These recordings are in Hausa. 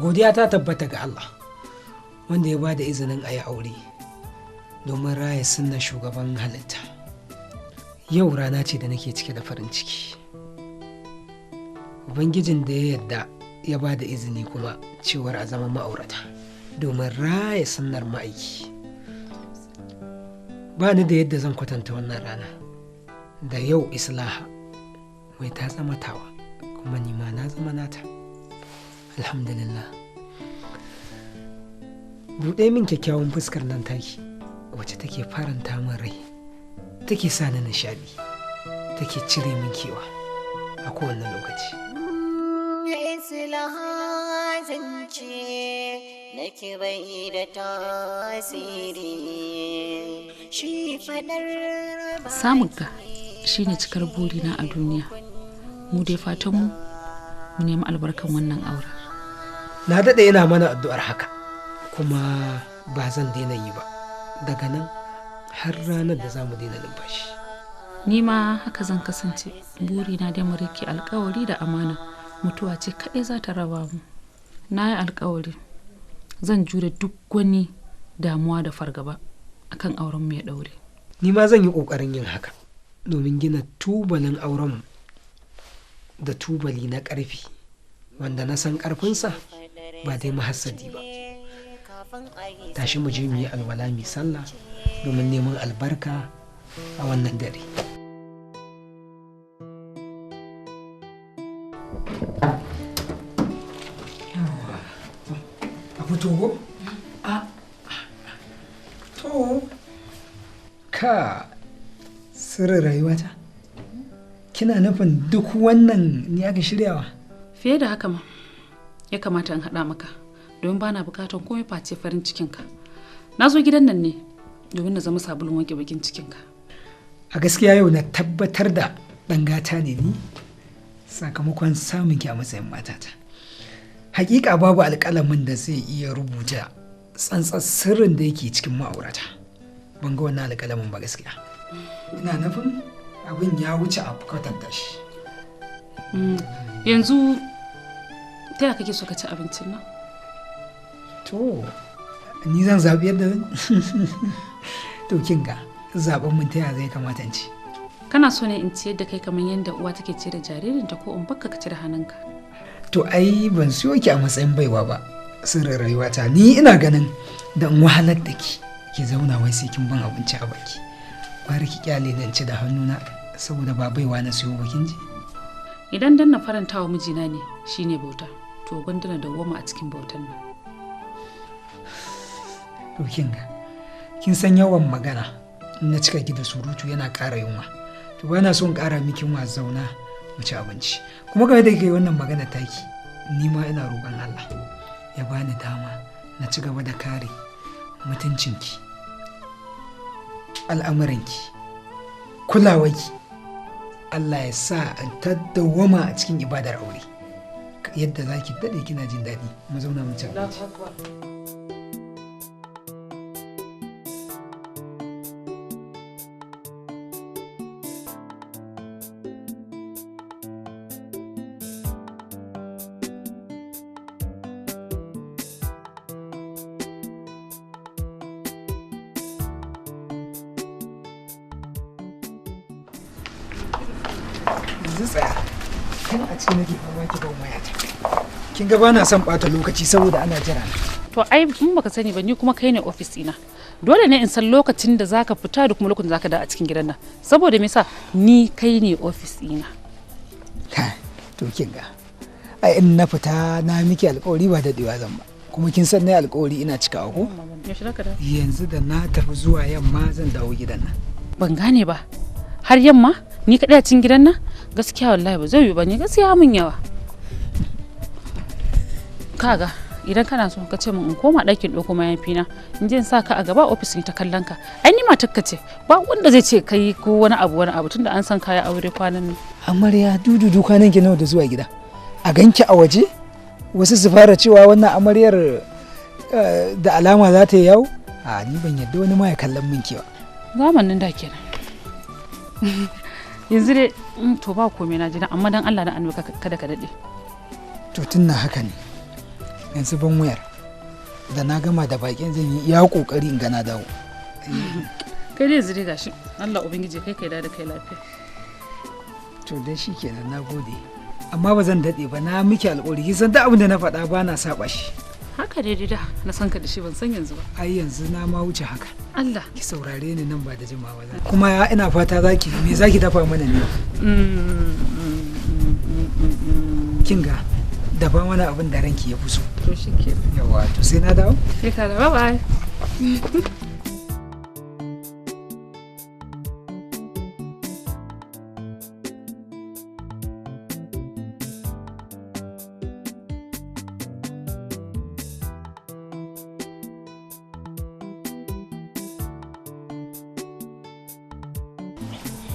godiya ta tabbata ga Allah wanda ya bada izinin a yi aure domin raya sunna shugaban halitta. Yau rana ce da nake cike da farin ciki. Ubangijin da ya yarda ya bada izini kuma cewar a zama ma'aurata domin raya sunnar ma'aiki. Ba ni da yadda zan kwatanta wannan rana da yau Islaha wai ta zama tawa kuma ni ma na zama nata. Alhamdulillah. Buɗe min kyakkyawan fuskar nan taki wacce take faranta min rai, take sa ni nishaɗi, take cire min kewa a kowane lokaci. Islahat zance nake bai da tasiri shi fadar samunka shine cikar burina a duniya. Mu dai fatan mu nemi albarkan wannan auren. Na daɗe ina mana addu'ar haka kuma ba zan daina yi ba daga nan har ranar da za mu daina numfashi. Ni ma haka zan kasance. Burina dai mu rike alkawari da amana. Mutuwa ce kaɗai za ta raba mu. Na yi alkawari zan jure duk wani damuwa da fargaba akan auren mu ya ɗaure. Ni ma zan yi ƙoƙarin yin haka domin gina tubalin auren da tubali na ƙarfi wanda na san ƙarfinsa ba dai mahassadi ba. Tashi mu je mu yi alwala mai sallah domin neman albarka a wannan dare. A fito go? To ka sirrin rayuwata kina nufin duk wannan ni aka shiryawa? Fiye da haka ma ya kamata in haɗa maka domin bana bukatar komai face farin cikinka. Na zo gidan nan ne domin na zama sabulun wanke bakin cikinka. A gaskiya yau na tabbatar da ɗan gata ne ni sakamakon samun ki a matsayin matata. Hakika babu alƙalamin da zai iya rubuta tsantsar sirrin da yake cikin ma'aurata. Ban ga wannan alƙalamin ba gaskiya. Ina nufin abin ya wuce a kwatanta shi. Yanzu ta yaya kake so ka ci abincin nan? To, ni zan zaɓi yadda to kin ga zaɓen mun ta yaya zai kamata in ci. Kana so ne in ciyar da kai kamar yadda uwa take ciyar da jaririnta ko in baka ka ci da hannunka? To ai ban siyo ki a matsayin baiwa ba. Sirrin rayuwata ni ina ganin da in wahalar da ki zauna wai sai kin ban abinci a baki. Bari ki kyale ni in ci da hannuna saboda ba baiwa na siyo ba kin ji. Idan dan na faranta wa mijina ne shine bauta, to gwandana da goma a cikin bautan nan. To kin san yawan magana in na cika ki da surutu yana ƙara yunwa. To bana so in ƙara miki yunwa, zauna mu ci abinci. Kuma game da kai wannan magana taki, ni ma ina roƙon Allah ya bani dama na ci gaba da kare mutuncinki, al'amuranki, kulawarki. Allah ya sa in taddawama a cikin ibadar aure yadda za ki daɗe kina jin daɗi. Mu zauna mu ci abinci. Yanzu tsaya kan a cikin nake fama ki ban wayata. Kin ga bana son ɓata lokaci saboda ana jira. To ai in baka sani ba ni kuma kai ne ofis ina. Dole ne in san lokacin da zaka fita da kuma lokacin da zaka da a cikin gidan nan. Saboda me yasa ni kai ne ofis ina. To kin ga ai in na fita na miki alƙawari ba daɗewa zan ba. Kuma kin san nayi alƙawari ina cikawa ko? Yanzu da na tafi zuwa yamma zan dawo gidan nan. Ban gane ba. Har yamma ni kaɗai a cikin gidan nan? Gaskiya wallahi ba zai yi ba, ni gaskiya mun yawa. Kaga idan kana so ka ce min in koma ɗakin ɗauko mayafi na in je in sa ka a gaba ofis ta kallon ka. Ai ni matarka ce, ba wanda zai ce kai ko wani abu tunda an san kaya aure kwanan nan. Amarya dudu kwanan ki nawa da zuwa gida? A ganki a waje? Wasu su fara cewa wannan amaryar da alama za ta yi yawo? A ni ban yadda wani ma ya kallon min ki ba. Zamanin da kenan. Yanzu dai to ba komai na ji amma dan Allah da annabi kada ka dade. To tunna haka ne. yanzu ban wayar da na gama da bakin zan yi iya kokari in gana dawo. Kai dai zire gashi Allah ubangiji kai da kai lafiya. To dai shikenan, nagode. Amma ba zan dade ba, na miki alƙawari, kin san duk abin da na faɗa ba na saba shi. Haka dai da na san ka da shi ban san yanzu ba. Ai yanzu na ma wuce haka. Allah ki saurare ni nan ba da jimawa ba. Kuma ina fata zaki dafa mana ne. Kin ga dafa mana abin da ranki ya fi so. To shikenan. Yawa to sai na dawo. Sai ka dawo, bye.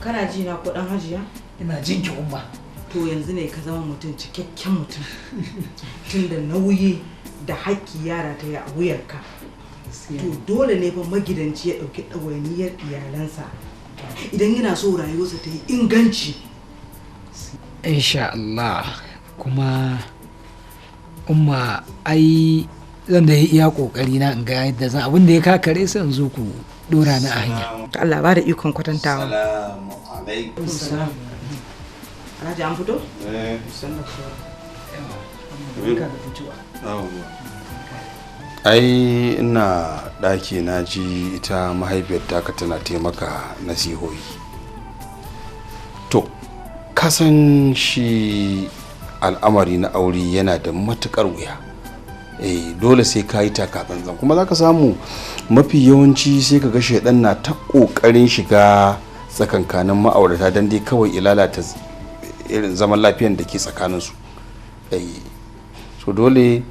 Kana ji na ko dan Hajiya? Ina jin ki umma. To yanzu ne ka zama mutum cikakken mutum. Tunda nauyi da haƙƙi yara ta yi a wuyarka. To dole ne fa magidanci ya ɗauki ɗawainiyar iyalansa. Idan yana so rayuwarsa ta yi inganci. Insha Allah. Kuma umma ai zan da yi iya kokari na in ga yadda zan abin da ya kakare sai in zo ku dora ni a hanya. Allah ba da ikon kwatantawa. Assalamu alaikum. Assalam. Alhaji an fito? Ai ina ɗaki na ji ita mahaifiyar taka tana taimaka nasihohi. To, kasan shi al'amari na aure yana da matukar wuya. Dole sai ka yi takatsantsan kuma za ka samu mafi yawanci sai ka ga shaidan na ta ƙoƙarin shiga tsakankanin ma'aurata don dai kawai ilalata irin zaman lafiyan da ke tsakaninsu. So dole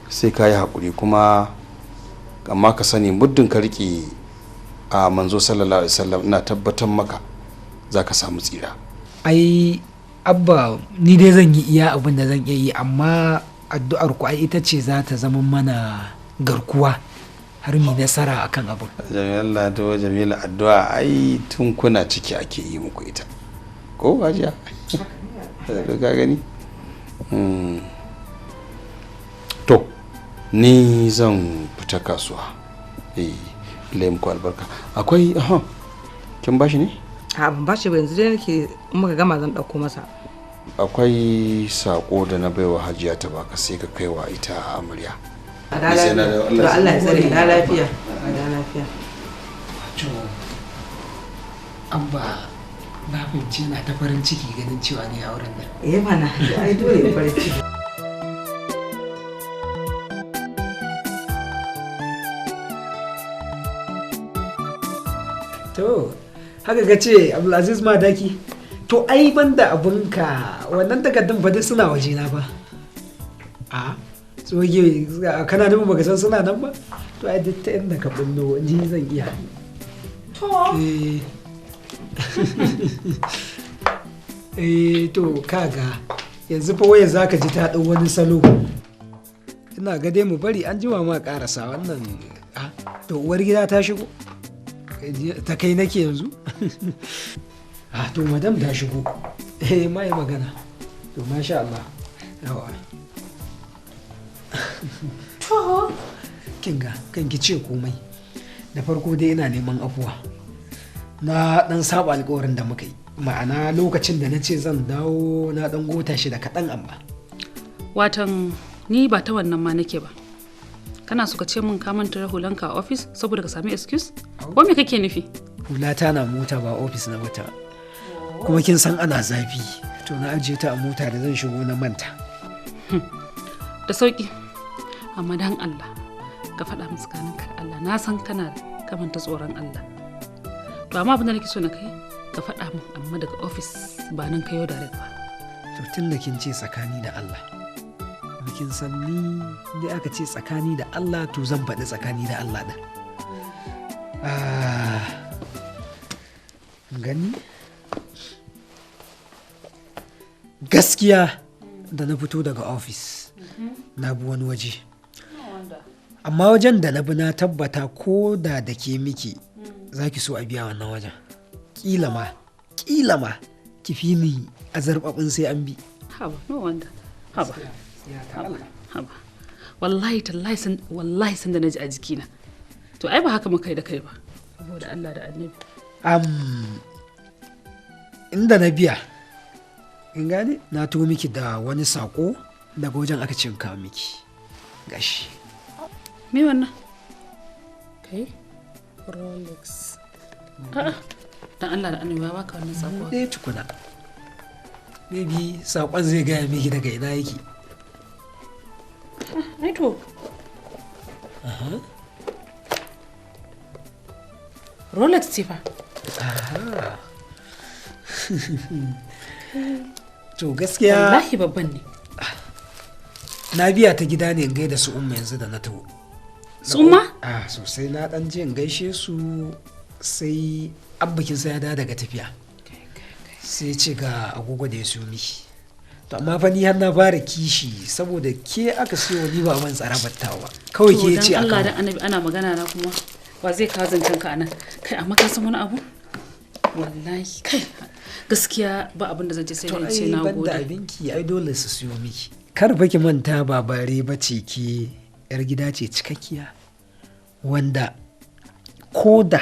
sai ka yi haƙuri kuma amma ka sani muddin ka riƙe a manzo sallallahu alaihi wasallam ina tabbatar maka za ka samu tsira. Ai abba ni dai zan yi iya abin da zan iya yi, amma addu'ar ku ai ita ce za ta zama mana garkuwa har mu nasara akan abin. Jamila to Jamila addu'a ai tun kuna ciki ake yi muku ita. Ko hajiya? Ka gani? To ni zan fita kasuwa. Allah muku albarka. Akwai kin bashi ne? A ban bashi ba, yanzu dai nake muka gama zan dauko masa. Akwai sako da na baiwa hajiya ta baka sai ka kaiwa ita amarya. Allah ya tsare da lafiya. Da lafiya. Abba na fahimci na ta farin ciki ganin cewa ne auren nan. Mana ai dole farin ciki. To haka ka ce Abdulaziz Madaki. To ai banda abunka wannan takardun ba duk suna waje na ba. A tsoge kana nufin baka san suna nan ba? To ai duk ta inda ka bullo ni zan iya. To to kaga yanzu fa waya zaka ji ta dau wani salo. Ina ga dai mu bari an jima ma karasa wannan. To uwar gida ta shigo. Ta kai nake yanzu. To madam ta shigo. Mai magana. To masha Allah. Yawa. To kinga kan ki ce komai. Da farko dai ina neman afuwa. Na dan saba alƙawarin da muka yi. Ma'ana lokacin da na ce zan dawo na dan gota shi da kaɗan amma. Watan ni ba ta wannan ma nake ba. Kana so ka ce min ka manta hulanka a office saboda ka sami excuse? Ko me kake nufi? Hulata na mota ba office na mata. Kuma kin san ana zafi. To na ajiye ta a mota da zan shigo na manta. Da sauki. Amma dan Allah ka faɗa musu kaninka da Allah. Na san kana kamanta tsoron Allah. To amma abin da nake so na kai ka faɗa min amma daga office ba nan kayo direct ba. To tun da kin ce tsakani da Allah. Kin san ni da aka ce tsakani da Allah to zan faɗi tsakani da Allah ɗin. Gani? Gaskiya da na fito daga ofis na bi wani waje. Amma wajen da na bi na tabbata ko da ke miki za ki so a biya wannan wajen. Ƙila ma ki fi ni a zarɓaɓin sai an bi. Haba, no wonder. Haba. wallahi tallahi wallahi san da naji a jikina. To ai ba haka muka yi da kai ba saboda Allah da Annabi. Inda na biya in gane na to miki da wani sako daga wajen aka cin kawo miki gashi. Me wannan? Kai Rolex. A'a dan Allah da Annabi ba ka wannan sako. Dai tukuna. Maybe sakon zai gaya miki daga ina yake. Ai to. Rolex ce fa. To gaskiya wallahi babban ne. Na biya ta gida ne in gaida su umma yanzu da na taho. Su umma? Sosai na dan je in gaishe su sai abbakin sai ya dawo daga tafiya. Sai ce ga agogo da ya siyo miki. To amma fa ni har na fara kishi saboda ke aka siyo ni ba man tsarabattawa. Kawai ke ce aka. Allah dan Annabi ana magana na kuma ba zai kawo zancen ka anan. Kai amma ka san wani abu? Wallahi kai gaskiya ba abin da zan ce sai dai ce na gode. To ai abinki ai dole su siyo miki. Kar fa ki manta ba bare bace ki yar gida ce cikakkiya wanda ko da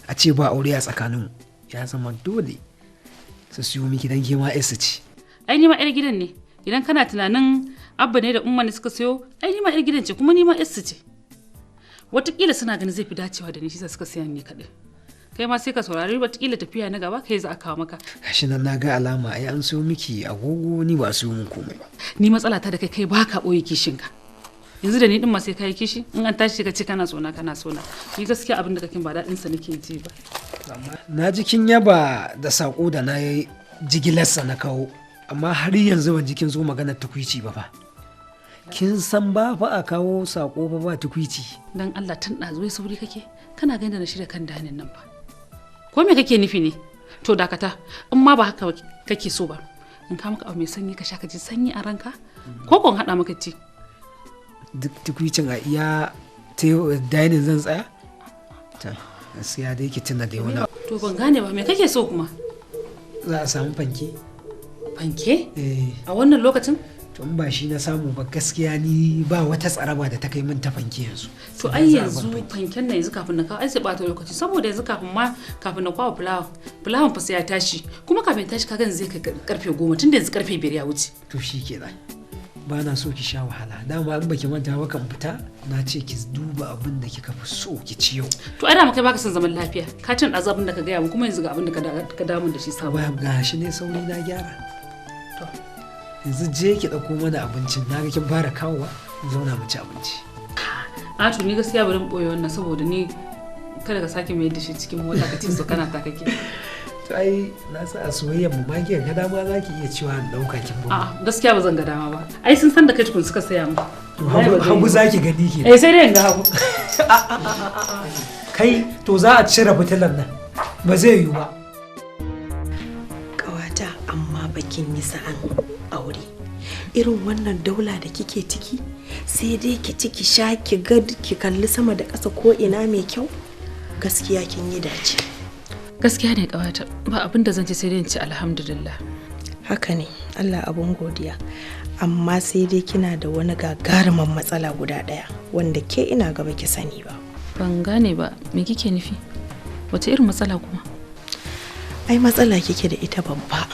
a ce ba aure a tsakanin ya zama dole su siyo miki dan ke ma yarsu ce. Ai ni ma yar gidan ne idan kana tunanin abba ne da umma ne suka siyo ai ni ma yar gidan ce kuma ni ma yarsu ce. Wataƙila suna ganin zai fi dacewa da ni shi suka siya ni kaɗai. Kai ma sai ka saurari wataƙila tafiya na gaba kai za a kawo maka. Gashi nan na ga alama ai an siyo miki agogo ni ba siyo min komai ba. Ni matsala ta da kai baka ɓoye kishinka. Yanzu da ni din ma sai kai kishi in an tashi ka ce kana sona kana sona. Ni gaskiya abin da kake ba daɗin sa nake ji ba. Na ji kin yaba da sako da na yi jigilarsa na kawo amma har yanzu ban ji kin zo maganar tukwici ba fa. Kin san ba fa a kawo sako ba tukwici. Dan Allah tun ɗazu sauri kake kana ganin da na shirya kan danin nan fa. Ko me kake nufi ne? To dakata in ma ba haka kake so ba in ka maka abu mai sanyi ka sha ka ji sanyi a ranka ko kon haɗa maka ci. Duk tukwicin a iya dainin zan tsaya? Ta gaskiya dai ki tuna da wani. To ban gane ba me kake so kuma? Za a samu fanke. Fanke? A wannan lokacin? To in ba shi na samu ba gaskiya ni ba wata tsaraba da ta kai min ta fanke yanzu. To ai yanzu fanken na yanzu kafin na kawo ai sai bata lokaci saboda yanzu kafin na kawo fulawan fa sai ya tashi kuma kafin tashi ka gani zai kai karfe 10 tunda yanzu karfe 5 ya wuce. To shi kenan. Ba na so ki sha wahala dama in baki manta ba kan fita na ce ki duba abin da kika fi so ki ci yau. To ai da kai baka son zaman lafiya ka tun azabin da ka gaya mu kuma yanzu ga abin da ka damu da shi sabo. Ba gashi ne sauri na gyara. To yanzu je ki dauko mana abincin na ga kin fara kawowa mu zauna mu ci abinci. A to ni gaskiya bari mu boye wannan saboda ni kada ka sake mai da shi cikin mota ka ce so kana ta kake. To ai na sa a soyayyar mu magiyar ga dama za ki iya cewa an dauka kin ba. A'a gaskiya ba zan ga dama ba. Ai sun san da kai tukun suka saya mu. To hagu za ki gani ke. Sai dai in ga hagu. Kai to za a cire fitilan nan. Ba zai yiwu ba. Kawata amma bakin yi sa'an aure. Irin wannan daula da kike ciki sai dai ki ci ki sha ki ga ki kalli sama da ƙasa ko ina mai kyau. Gaskiya kin yi dace. Gaskiya ne kawata ba abin da zan ce sai dai in ci alhamdulillah. Haka ne Allah abun godiya amma sai dai kina da wani gagarumin matsala guda ɗaya wanda ke ina gaba ki sani ba. Ban gane ba me kike nufi wace irin matsala kuma? Ai matsala kike da ita babba.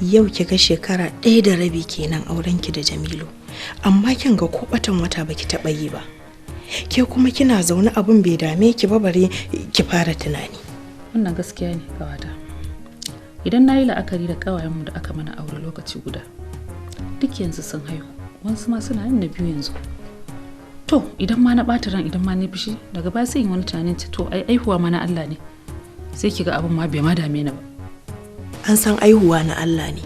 Yau kiga shekara 1 da rabi kenan auren ki da Jamilu amma kin ga ko batan wata baki taɓa yi ba. Ke kuma kina zaune abun bai dame ki ba bare ki fara tunani. Wannan gaskiya ne kawata idan na yi la'akari da kawayenmu da aka mana aure lokaci guda duk yanzu sun haihu wasu ma suna yin na biyu yanzu. To idan ma na ɓata ran idan ma na fishi daga baya sai yin wani tunanin to ai aihuwa ma na Allah ne sai kiga abin ma bai ma dame ni ba. An san aihuwa na Allah ne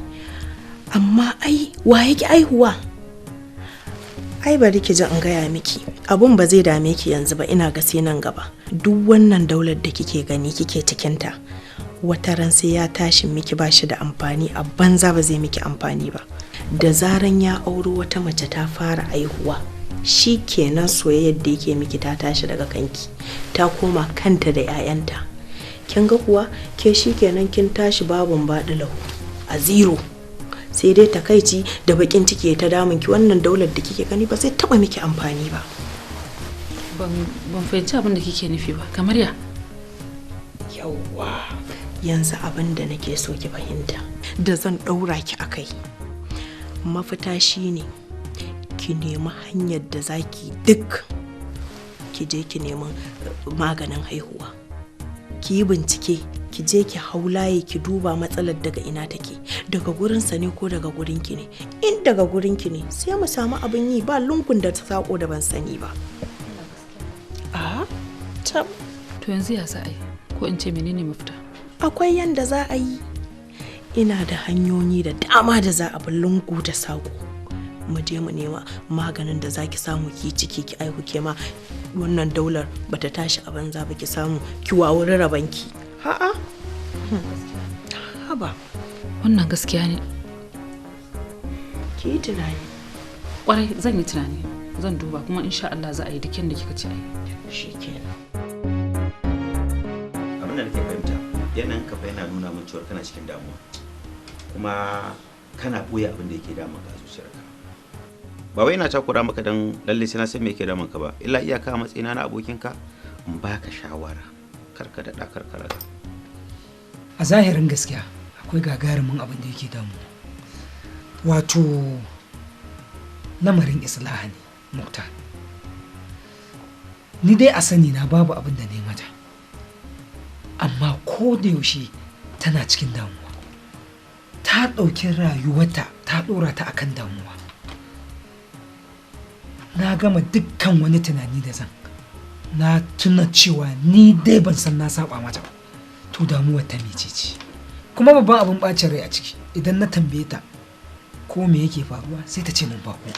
amma ai wa yake aihuwa? Ai bari ki ji in gaya miki abun ba zai dame ki yanzu ba ina ga sai nan gaba. Duk wannan daular da kike gani kike cikinta wata ran sai ya tashi miki ba shi da amfani a banza ba zai miki amfani ba. Da zaran ya auro wata mace ta fara aihuwa shi kenan soyayyar da yake miki ta tashi daga kanki ta koma kanta da 'ya'yanta. Kin ga kuwa ke shi kenan kin tashi babun baɗilau a zero sai dai takaici da bakin ciki ta damun ki. Wannan daular da kike gani ba zai taba miki amfani ba. Ban fahimci abin da kike nufi ba. Kamar ya? Yawwa, yanzu abin da nake so ki fahimta da zan daura ki akai. Mafita shine ki nemi hanyar da zaki duk ki je ki nemi maganin haihuwa. Ki yi bincike, ki je ki haulaye ki duba matsalar daga ina take, daga gurinsa ne ko daga gurinki ne. In daga gurinki ne sai mu samu abin yi, ba lungun da ta sako da ban sani ba. A tab. To yanzu ya za a yi, ko in ce menene mafita? Akwai yanda za a yi. Ina da hanyoyi da dama da za a bi lungu da sako. Mu je mu nema maganin da zaki samu ki ciki ki aihu ke ma wannan daular bata tashi a banza ba, ki samu ki wawuri rabanki. Ha'a. Haba. Wannan gaskiya ne. Ki yi tunani. Kwarai zan yi tunani, zan duba kuma insha Allah za a yi dukkan da kika ce a yi. Shikenan. Abin da nake fahimta yanayin ka yana nuna min cewa kana cikin damuwa kuma kana boye abin da yake damun ka a zuciyarka. Ba wai ina takura maka dan lalle sai na san me yake damun ka ba, illa iyaka a matsayina na abokinka in baka shawara, karka da karkara. A zahirin gaskiya akwai gagarumin abin da yake damu, wato lamarin islaha ne mukta. Ni dai a sani na babu abin da ne mata, amma ko da yaushe tana cikin damuwa. Ta ɗauki rayuwarta ta ɗora ta akan damuwa. Na gama dukkan wani tunani da zan, na tuna cewa ni dai ban san na saba mata ba. To damuwar ta mecece? Kuma babban abin bacin rai a ciki, idan na tambaye ta ko me yake faruwa sai ta ce min ba ko.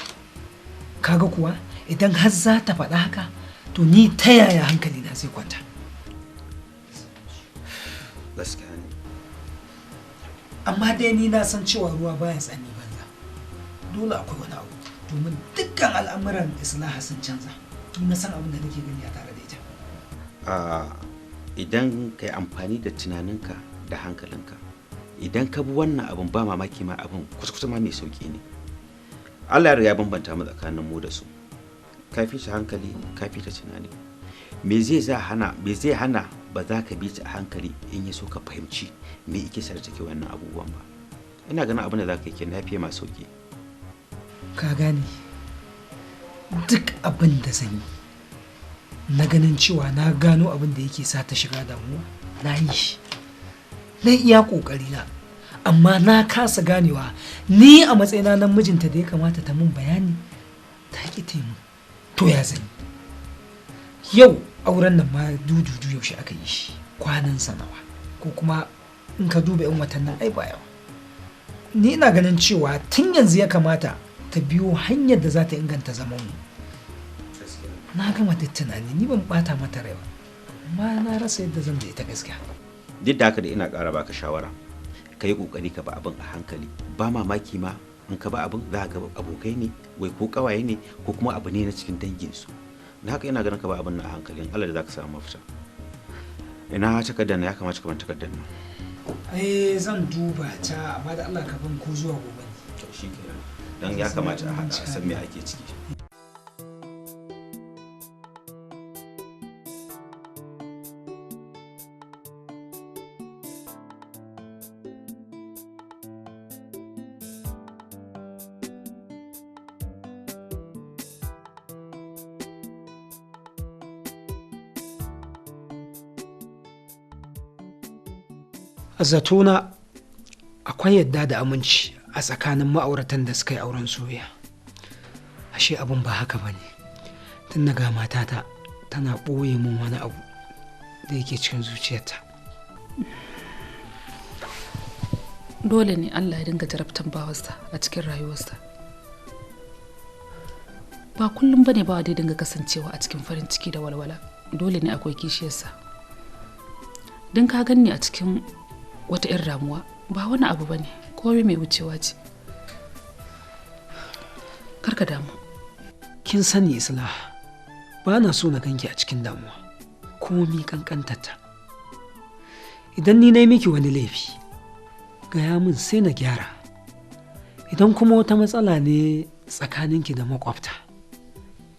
Kaga kuwa idan har za ta faɗa haka, to ni ta yaya hankali na zai kwanta? Gaskiya ne. Amma dai ni na san cewa ruwa baya tsani banza. Dole akwai wani abu, domin dukkan al'amuran islaha sun canza. Ni na san abin da nake gani a tare da ita. Idan ka yi amfani da tunaninka da hankalinka, idan ka bi wannan abin ba mamaki ma abin kusa ma mai sauki ne. Allah ya riga bambanta mu tsakanin mu da su. Ka fi ta hankali, ka fi ta tunani. Me zai hana ba za ka bi ta a hankali in ya so ka fahimci me yake sa take wannan abubuwan ba. Ina ganin abin da za ka yi kenan yafi ma sauki. Ka gane, duk abin da zan yi na ganin cewa na gano abin da yake sa ta shiga damuwa, na yi shi. Na iya kokari na, amma na kasa ganewa ni a matsayina na mijinta da ya kamata ta mun bayani, ta ki taimu. To ya zan yi? Yau auren nan ma dududu yaushe aka yi shi, kwanan nawa, ko kuma in ka duba 'yan watannin ai ba yawa. Ni ina ganin cewa tun yanzu ya kamata ta biyo hanyar da za ta inganta zaman mu. Na gama da tunani, ni ban bata mata rai ba, amma na rasa yadda zan da ita gaskiya. Duk da haka da ina ƙara baka shawara, ka yi ƙoƙari ka ba abin a hankali. Ba mamaki ma in ka ba abin za ka ga abokai ne, wai ko ƙawaye ne, ko kuma abu ne na cikin danginsu. Da haka ina ganin ka ba abin na a hankali, Allah da za ka samu mafita. Ina takardar na, ya kamata ka ban takardar nan. Zan duba ta, amma da Allah ka ban ko zuwa gobe ne. To shi kenan. Dan ya kamata a haɗa a san me ake ciki. A zatona akwai yadda da aminci a tsakanin ma'auratan da suka yi auren soyayya. Ashe abin ba haka ba ne. Tun daga matata tana ɓoye min wani abu da yake cikin zuciyarta. Dole ne Allah ya dinga jarabtan bawarsa a cikin rayuwarsa. Ba kullum bane bawa dai dinga kasancewa a cikin farin ciki da walwala. Dole ne akwai kishiyarsa. Don ka ganni a cikin wata 'yar damuwa ba wani abu bane, komai mai wucewa ce. Karka damu. Kin sani Islah, ba na so na ganki a cikin damuwa, komi kankantata. Idan ni na yi miki wani laifi, gaya min sai na gyara. idan kuma wata matsala ne tsakaninki da makwabta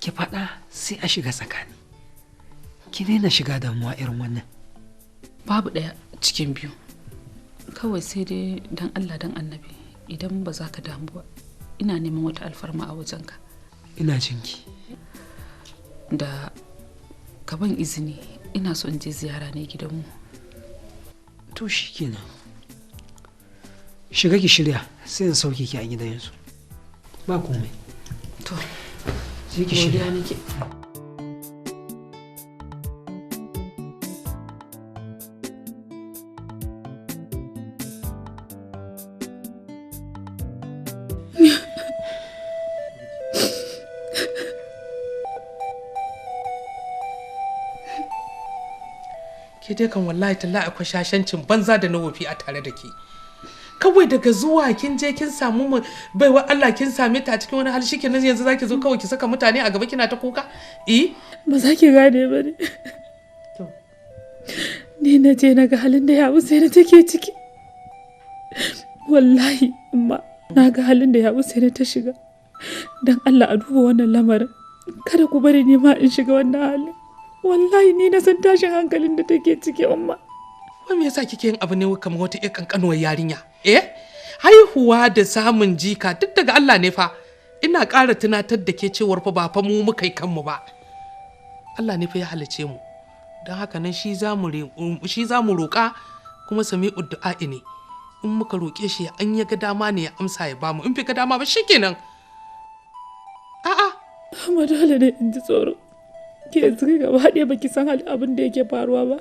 ki faɗa sai a shiga tsakani, ki daina shiga damuwa irin wannan. Babu ɗaya cikin biyu, kawai sai dai dan Allah dan annabi idan ba za ka damu ba, ina neman wata alfarma a wajenka. Ina jinki. Da ka ban izini, ina so in je ziyara ne gidanmu. To shi kenan, shiga ki shirya sai in sauke ki a gidan yanzu. Ba komai. To je ki shirya. nake. Ke dai kan wallahi talla akwai shashancin banza da na wofi a tare da ke. Kawai daga zuwa kin je kin samu mu baiwa Allah kin same ta a cikin wani hali shikenan yanzu zaki zo kawai ki saka mutane a gaba kina ta kuka? Ba za ki gane ba ne. Ni na je na ga halin da ya sai na take ciki. Wallahi amma na ga halin da ya sai na ta shiga. Dan Allah a duba wannan lamarin. Kada ku bari ni ma in shiga wannan halin. Wallahi ni na san tashin hankalin da take ciki umma. Wai me yasa kike yin abu ne kamar wata ƴar kankanuwar yarinya? Haihuwa da samun jika duk daga Allah ne fa. Ina ƙara tunatar da ke cewar fa ba fa mu muka yi kanmu ba. Allah ne fa ya halice mu. Don haka nan shi za mu roƙa kuma sami uddu'a'i ne. In muka roƙe shi an ya ga dama ne ya amsa ya bamu, in fi ga dama ba shikenan. Amma dole ne in ji tsoro. Ke yanzu kai gaba haɗe baki san halin abin da yake faruwa ba.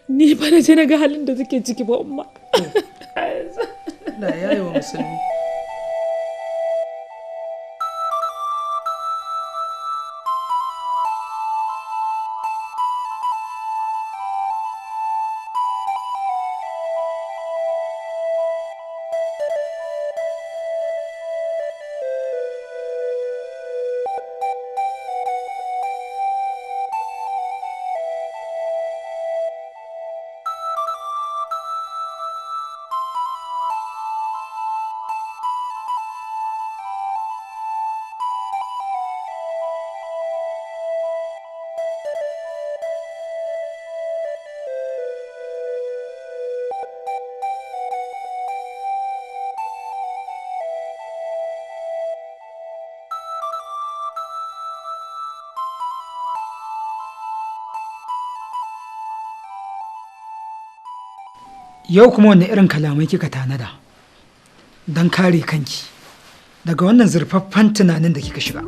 Ni ba na je na ga halin da suke ciki ba umma. Allah ya yi wa musulmi. Yau kuma wanne irin kalamai kika tanada don kare kanki daga wannan zurfaffen tunanin da kika shiga?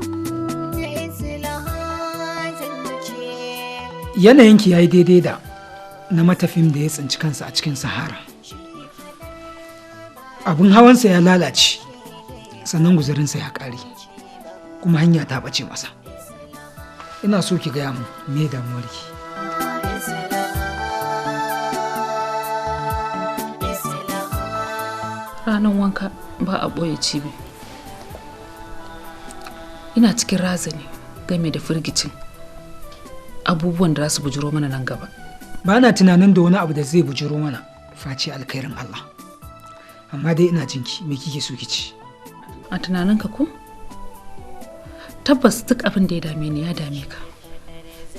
Yanayinki ya yi daidai da na matafin da ya tsinci kansa a cikin sahara. Abin hawansa ya lalace, sannan guzurinsa ya ƙare, kuma hanya ta ɓace masa. Ina so ki gaya mu me damuwarki. Ranar wanka ba a ɓoye cibi. Ina cikin razani game da firgicin abubuwan da za su bujiro mana nan gaba. Ba na tunanin da wani abu da zai bujiro mana face alkhairin Allah. Amma dai ina jinki, me kike so kici? A tunaninka ko? Tabbas duk abin da ya dame ni ya dame ka.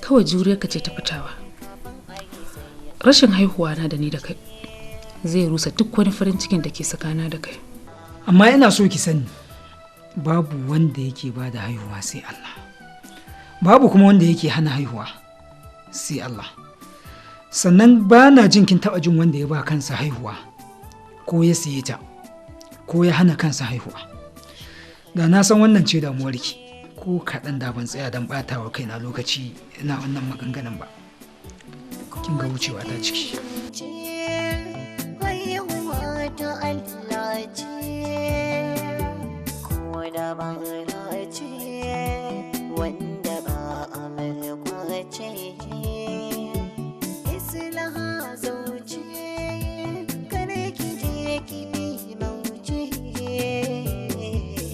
Kawai juriyarka ce ta fitawa. Rashin haihuwa na da ni da kai zai rusa duk wani farin cikin da ke sakana da kai. Amma ina so ki sani, babu wanda yake ba da haihuwa sai Allah. Babu kuma wanda yake hana haihuwa sai Allah. Sannan ba na jin kin taɓa jin wanda ya ba kansa haihuwa ko ya siye ta ko ya hana kansa haihuwa. Da na san wannan ce damuwarki, ko kaɗan da ban tsaya don ɓata wa kaina lokaci ina wannan maganganun ba. Kin ga wucewa ta ciki. Wanda ba a malkwace Islahat zauce kare ki je ki bi mauce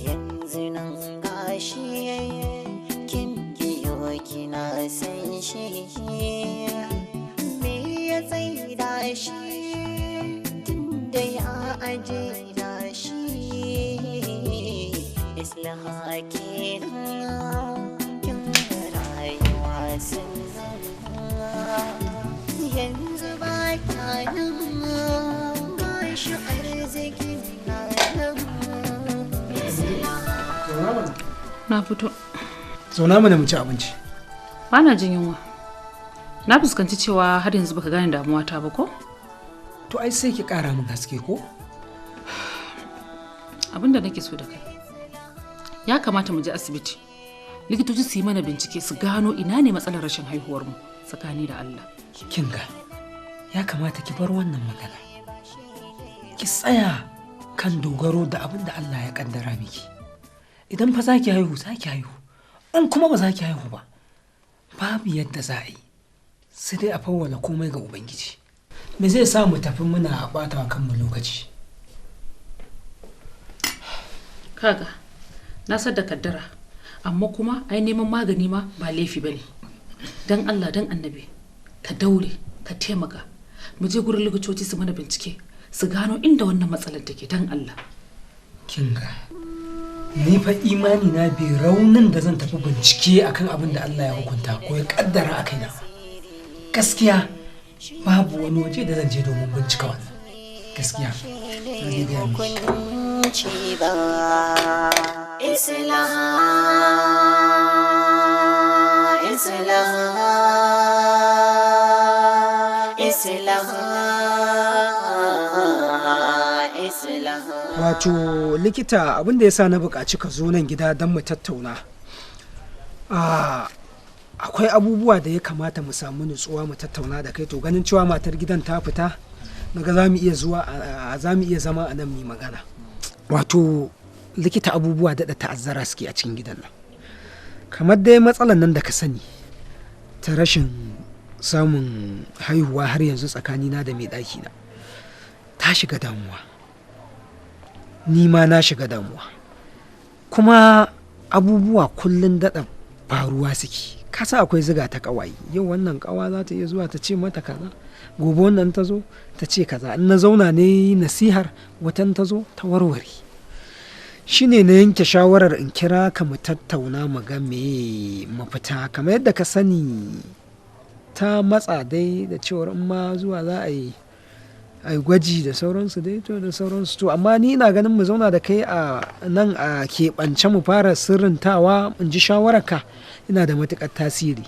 yanzu nan gashi kin giyo kina san shi me ya tsaida shi tunda ya aje da shi Islahat kenan kin rayuwa sannan yanzu ba ta nan gashi arzikin na nan. Na fito. Zauna mana mu ci abinci. Bana jin yunwa. Na fuskanci cewa har yanzu baka gane damuwa ta ba ko? To ai sai ki kara min haske ko? Abinda nake so da kai. Ya kamata mu je asibiti. Likitoci su yi mana bincike su gano ina ne matsalar rashin haihuwar mu tsakani da Allah. Kinga, ya kamata ki bar wannan magana. Ki tsaya kan dogaro da abin da Allah ya kaddara miki. Idan fa za ki haihu, za ki haihu. In kuma ba za ki haihu ba, babu yadda za a yi. Sai dai a fawwala komai ga Ubangiji. Me zai sa mu tafi muna ɓata wa kanmu lokaci? Kaga, na san da kaddara, amma kuma ai neman magani ma ba laifi bane. Dan Allah dan Annabi, ka daure, ka taimaka. Mu je gurin likitoci su mana bincike, su gano inda wannan matsalar take dan Allah. Kinga, ni fa imani na bai raunin da zan tafi bincike akan abin da Allah ya hukunta ko ya kaddara a kaina. Gaskiya babu wani waje da zan je domin bincika wannan. Gaskiya. Wato likita abin da ya sa na buƙaci ka zo nan gida don mu tattauna. Akwai abubuwa da ya kamata mu samu nutsuwa mu tattauna da kai, to ganin cewa matar gidan ta fita naga za mu iya zama a nan mu magana. Wato likita abubuwa daɗa ta'azzara suke a cikin gidan nan, kamar dai matsalan nan da ka sani ta rashin samun haihuwa har yanzu tsakanina da mai ɗakina ta shiga damuwa, ni ma na shiga damuwa, kuma abubuwa kullum daɗa faruwa suke. Kasa akwai ziga ta ƙawaye, yau wannan ƙawa za ta iya zuwa ta ce mata kaza, gobe wannan ta zo ta ce kaza, in na zauna ne nasihar watan ta zo ta warware. Shine na yanke shawarar in kira ka mu tattauna mu ga me mafita. Kamar yadda ka sani ta matsa dai da cewar in ma zuwa za a yi gwaji da sauransu dai to da sauransu, to amma ni ina ganin mu zauna da kai a nan a keɓance mu fara sirrintawa in ji shawararka, ina da matuƙar tasiri.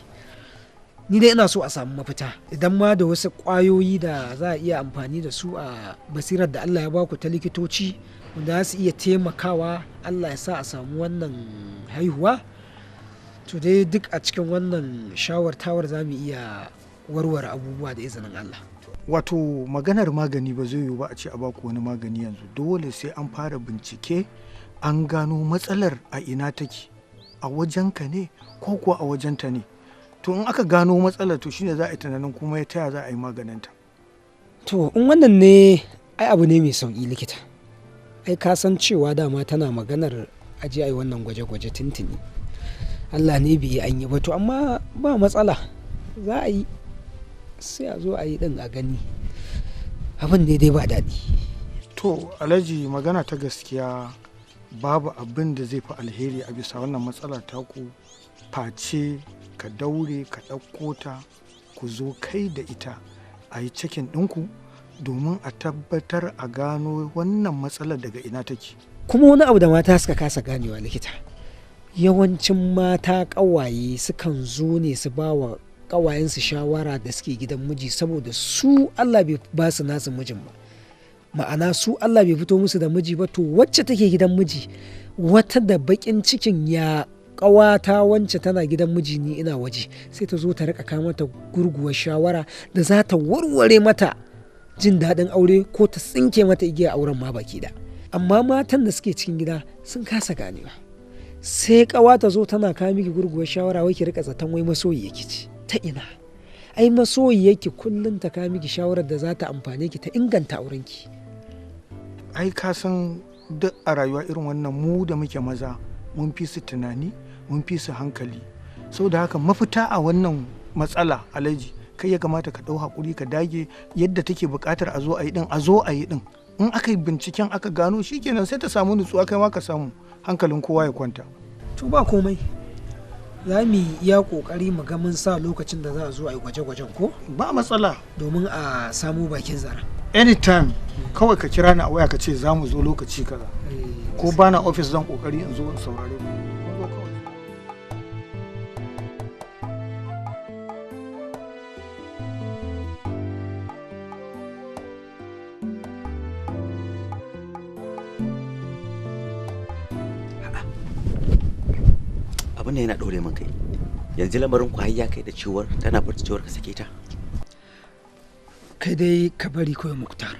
Ni dai ina so a samu mafita, idan ma da wasu ƙwayoyi da za a iya amfani da su a basirar da Allah ya baku ta likitoci wanda za su iya taimakawa Allah ya sa a samu wannan haihuwa, to dai duk a cikin wannan shawartawar za mu iya warware abubuwa da izinin Allah. Wato maganar magani ba zai yiwu ba a ce a baku wani magani yanzu, dole sai an fara bincike an gano matsalar a ina take, a wajenka ne ko kuwa a wajenta ne. To in aka gano matsalar to shine za a yi tunanin kuma ya taya za a yi maganinta. To in wannan ne ai abu ne mai sauƙi likita, ai ka san cewa dama tana maganar aje ai wannan gwaje-gwaje tuntuni, Allah ne bai yi an yi ba, to amma ba matsala za a yi, sai a zo a yi din a gani, abin ne dai ba daɗi. To Alhaji, magana ta gaskiya babu abin da zai fi alheri a bisa wannan matsala taku face ka daure ka ɗauko ta ku zo kai da ita a yi cikin ɗinku domin a tabbatar a gano wannan matsalar daga ina take. Kuma wani abu da mata suka kasa ganewa likita, yawancin mata ƙawaye sukan zo ne su ba wa ƙawayensu shawara da suke gidan miji saboda su Allah bai ba su nasu mijin ba, ma'ana su Allah bai fito musu da miji ba, to wacce take gidan miji wata da baƙin cikin ya ƙawata wance tana gidan miji ni ina waje, sai ta zo ta rika kawo mata gurguwar shawara da za ta warware mata jin daɗin aure ko ta tsinke mata igiyar auren ma baki da. Amma matan da suke cikin gida sun kasa ganewa, sai ƙawa ta zo tana kawo miki gurguwar shawara wai ki rika zaton wai masoyi yake ci. Ta ina? Ai masoyi yake kullum ta kawo miki shawarar da za ta amfane ki ta inganta aurenki. Ai ka san duk a rayuwa irin wannan mu da muke maza mun fi su tunani, mun fi su hankali, saboda haka mafita a wannan matsala Alhaji kai ya kamata ka ɗau haƙuri ka dage yadda take buƙatar a zo a yi ɗin, a zo a yi ɗin. In aka yi binciken aka gano shi kenan sai ta samu nutsuwa kai ma ka samu. hankalin kowa ya kwanta. To ba komai, za mu iya kokari mu ga mun sa lokacin da za a zo a yi gwaje-gwajen ko Ba matsala. domin a samu bakin zara. Anytime kawai ka kira ni a waya ka ce za mu zo lokaci kaza. Ko bana office zan kokari in zo in saurare ku. Kun zo kawai. abin da yana ɗore min kai. Yanzu lamarin ku har ya kai da ciwar tana furta ciwar ka sake ta. Kai dai ka bari kawai Muktar,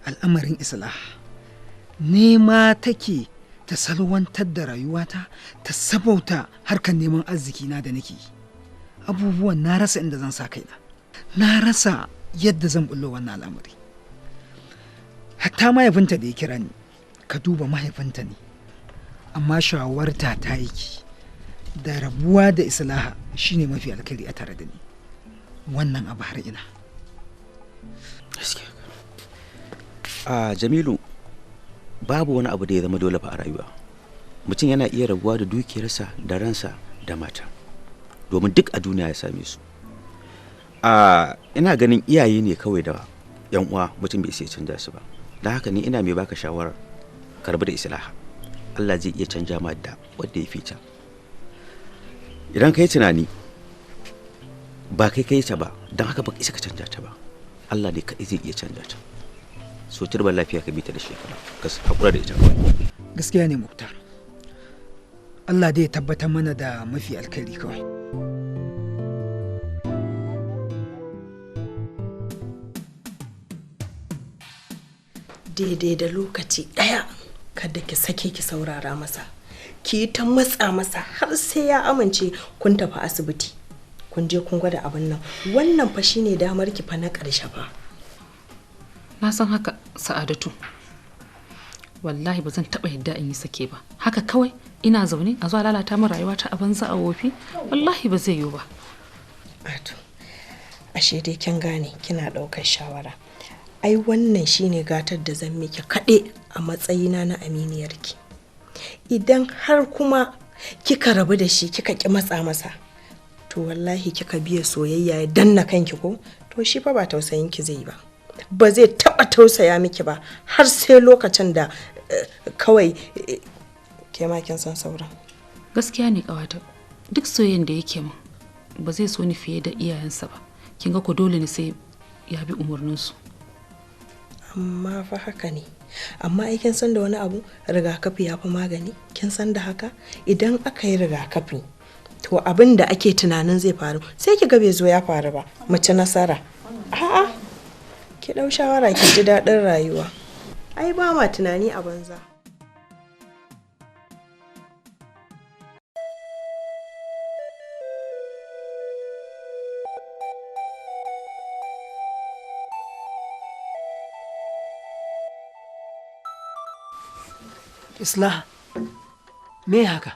al'amarin Islah nema take ta salwantar da rayuwata, ta sabauta harkar neman arziki na da nake yi. Abubuwan na rasa inda zan sa kaina, na rasa yadda zan bullo wannan al'amari. Hatta mahaifinta da ya kira ni, ka duba mahaifinta ne, amma shawarta ta yake da rabuwa da Islaha shine mafi alkhairi a tare da ni. Wannan abu har ina. Jamilu, babu wani abu da ya zama dole fa a rayuwa. Mutum yana iya rabuwa da dukiyarsa da ransa da mata, domin duk a duniya ya same su. Ina ganin iyaye ne kawai da yan uwa mutum bai sai canja su ba. Don haka ni ina mai baka shawarar karbi da Islaha. Allah zai iya canja ma da wanda ya fita. Idan kai tunani ba kai kai ta ba, don haka ba isa ka canja ta ba. Allah ne kaɗai zai iya canja ta. So turban lafiya ka bi ta da shekara, ka haƙura da ita kawai. Gaskiya ne Muktar, Allah dai ya tabbatar mana da mafi alkhairi kawai. daidai da lokaci ɗaya kada ki sake ki saurara masa, ki yi ta matsa masa har sai ya amince kun tafi asibiti kun je kun gwada abin nan. Wannan fa shine damar ki fa na ƙarshe fa. Na san haka Sa'adatu, wallahi ba zan taɓa yadda in yi sake ba. Haka kawai ina zaune a zuwa lalata min rayuwata a banza a wofi, wallahi ba zai yiwu ba. Ato, ashe dai kin gane kina ɗaukar shawara. Ai wannan shine gatar da zan miki kaɗe a matsayina na aminiyarki. Idan har kuma kika rabu da shi kika ki matsa masa, to wallahi kika biya soyayya ya danna kanki ko, to shi fa ba tausayin ki zai ba. Ba zai taɓa tausaya miki ba har sai lokacin da kawai ke ma kin san sauran. Gaskiya ne ƙawata, duk soyayyen da yake min ba zai so ni fiye da iyayensa ba. Kin ga ko dole ne sai ya bi umarninsu. Amma fa haka ne. Amma ai kin san da wani abu, rigakafi ya fi magani. Kin san da haka? Idan aka yi rigakafi, to abin da ake tunanin zai faru sai ki ga bai zo ya faru ba. Mu ci nasara. A'a, ki ɗau shawara ki ji daɗin rayuwa. Ai ba ma tunani a banza. Islah, me haka?